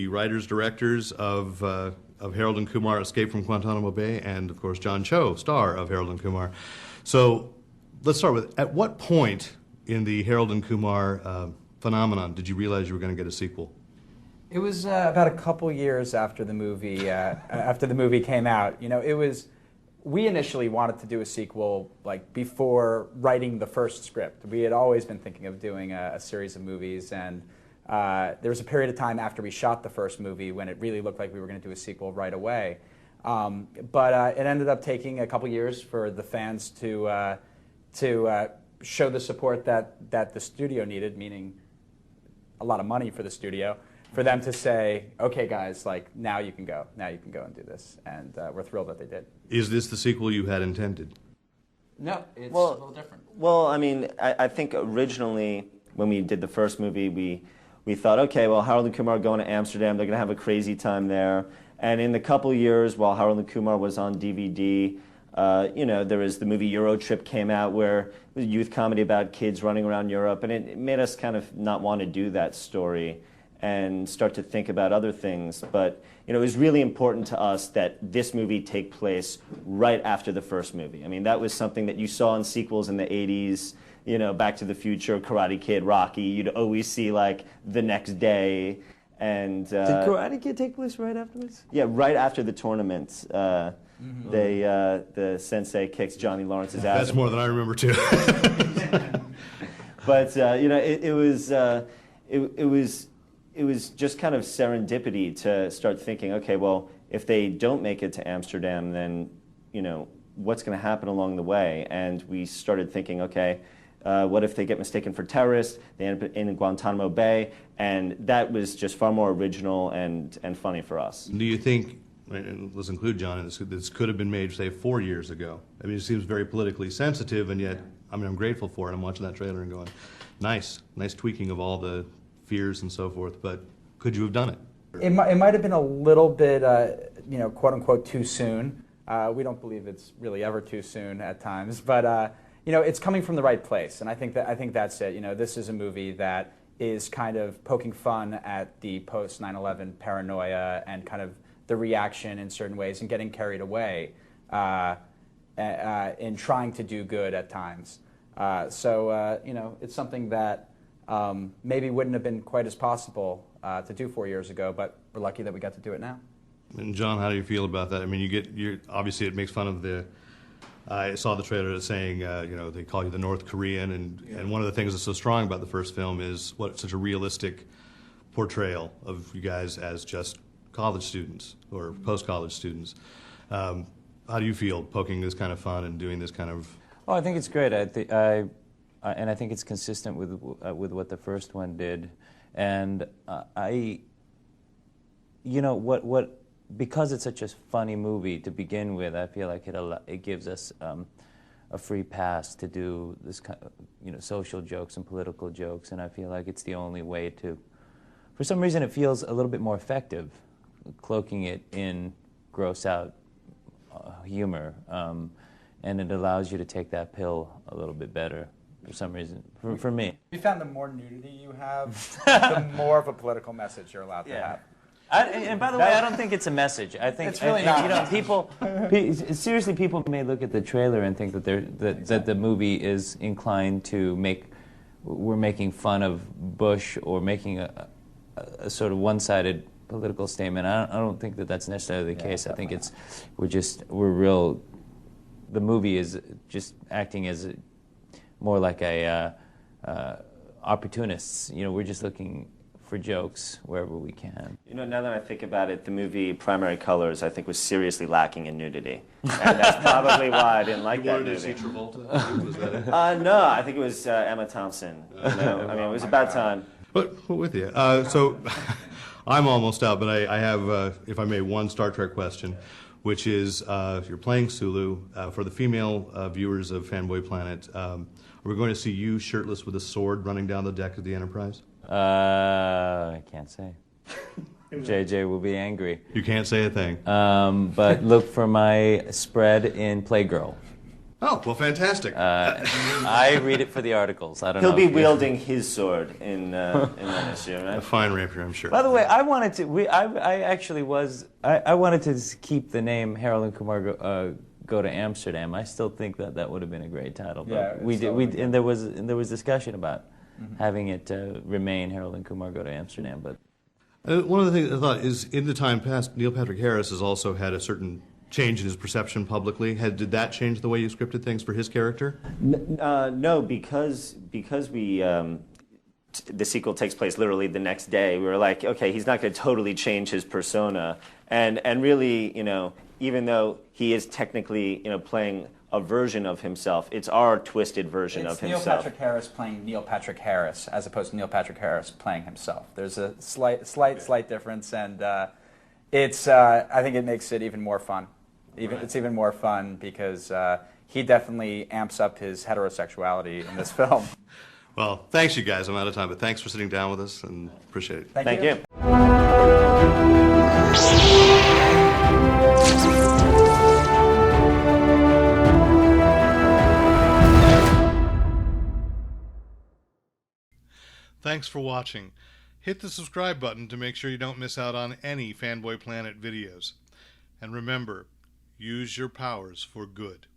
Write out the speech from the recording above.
the writers-directors of Harold and Kumar Escape from Guantanamo Bay, and, of course, John Cho, star of Harold and Kumar. So let's start with, at what point in the Harold and Kumar phenomenon did you realize you were going to get a sequel? It was about a couple years after the movie came out. You know, it was. We initially wanted to do a sequel like before writing the first script. We had always been thinking of doing a series of movies, and there was a period of time after we shot the first movie when it really looked like we were going to do a sequel right away. But it ended up taking a couple years for the fans to show the support that the studio needed, meaning a lot of money for the studio, for them to say, okay guys, like now you can go and do this, and we're thrilled that they did. Is this the sequel you had intended? No, it's a little different. Well, I mean, I think originally when we did the first movie, we thought, okay, well, Harold and Kumar are going to Amsterdam, they're going to have a crazy time there, and in the couple years while Harold and Kumar was on DVD, you know, there was the movie Euro Trip came out, where it was a youth comedy about kids running around Europe, and it made us kind of not want to do that story and start to think about other things. But you know, it was really important to us that this movie take place right after the first movie. I mean, that was something that you saw in sequels in the 80s, you know, Back to the Future, Karate Kid, Rocky. You'd always see like the next day. And did Karate Kid take place right after this? Yeah, right after the tournament. The sensei kicks Johnny Lawrence's ass. That's more than I remember too. But you know, it was just kind of serendipity to start thinking, okay, well, if they don't make it to Amsterdam, then, you know, what's going to happen along the way? And we started thinking, okay, what if they get mistaken for terrorists? They end up in Guantanamo Bay, and that was just far more original and funny for us. Do you think, and let's include John, this could have been made, say, 4 years ago? I mean, it seems very politically sensitive, and yet, I mean, I'm grateful for it. I'm watching that trailer and going, nice tweaking of all the fears and so forth, but could you have done it? It might have been a little bit, you know, quote unquote, too soon. We don't believe it's really ever too soon at times, but you know, it's coming from the right place, and I think that's it. You know, this is a movie that is kind of poking fun at the post 9/11 paranoia and kind of the reaction in certain ways, and getting carried away in trying to do good at times. So you know, it's something that maybe wouldn't have been quite as possible to do 4 years ago, but we're lucky that we got to do it now. And John, how do you feel about that? I mean, you're obviously it makes fun of the. I saw the trailer saying, you know, they call you the North Korean, and one of the things that's so strong about the first film is such a realistic portrayal of you guys as just college students or post-college students. How do you feel poking this kind of fun and doing this kind of? Oh, I think it's great. And I think it's consistent with what the first one did, and you know, because it's such a funny movie to begin with, I feel like it gives us a free pass to do this kind of, you know, social jokes and political jokes, and I feel like it's the only way to. For some reason, it feels a little bit more effective, cloaking it in gross out humor, and it allows you to take that pill a little bit better. For some reason, for me. We found the more nudity you have, the more of a political message you're allowed to have. And by the way, I don't think it's a message. I think it's really not. You know, seriously, people may look at the trailer and think that the movie is inclined to we're making fun of Bush or making a sort of one-sided political statement. I don't think that that's necessarily the case. I think we're real. The movie is just acting as more like opportunists. You know, we're just looking for jokes wherever we can. You know, now that I think about it, the movie Primary Colors, I think, was seriously lacking in nudity. And that's probably why I didn't like that movie. You wanted to see Travolta? Was that it? No, I think it was Emma Thompson. You know? I mean, it was a bad time. But with you. So I'm almost out, but I have, if I may, one Star Trek question, which is, you're playing Sulu. For the female viewers of Fanboy Planet, are we going to see you shirtless with a sword running down the deck of the Enterprise? I can't say. JJ will be angry. You can't say a thing. But look for my spread in Playgirl. Oh, well, fantastic. I read it for the articles. I don't He'll know. be if you- wielding his sword in that issue, A right? fine rapier, I'm sure. By the way, I wanted to. I actually was. I wanted to keep the name Harold and Kumar go to Amsterdam. I still think that would have been a great title. But Yeah, we it's did. so We good. and there was discussion about having it remain Harold and Kumar go to Amsterdam. But One of the things I thought is, in the time past, Neil Patrick Harris has also had a certain change in his perception publicly. Did that change the way you scripted things for his character? No, because we the sequel takes place literally the next day. We were like, okay, he's not going to totally change his persona, and really, even though he is technically playing a version of himself, it's our twisted version of It's Neil himself. Patrick Harris playing Neil Patrick Harris as opposed to Neil Patrick Harris playing himself. There's a slight difference, and it's I think it makes it even more fun. It's even more fun because he definitely amps up his heterosexuality in this film. Well, thanks, you guys. I'm out of time, but thanks for sitting down with us, and appreciate it. Thank you. Thanks for watching. Hit the subscribe button to make sure you don't miss out on any Fanboy Planet videos. And remember, use your powers for good.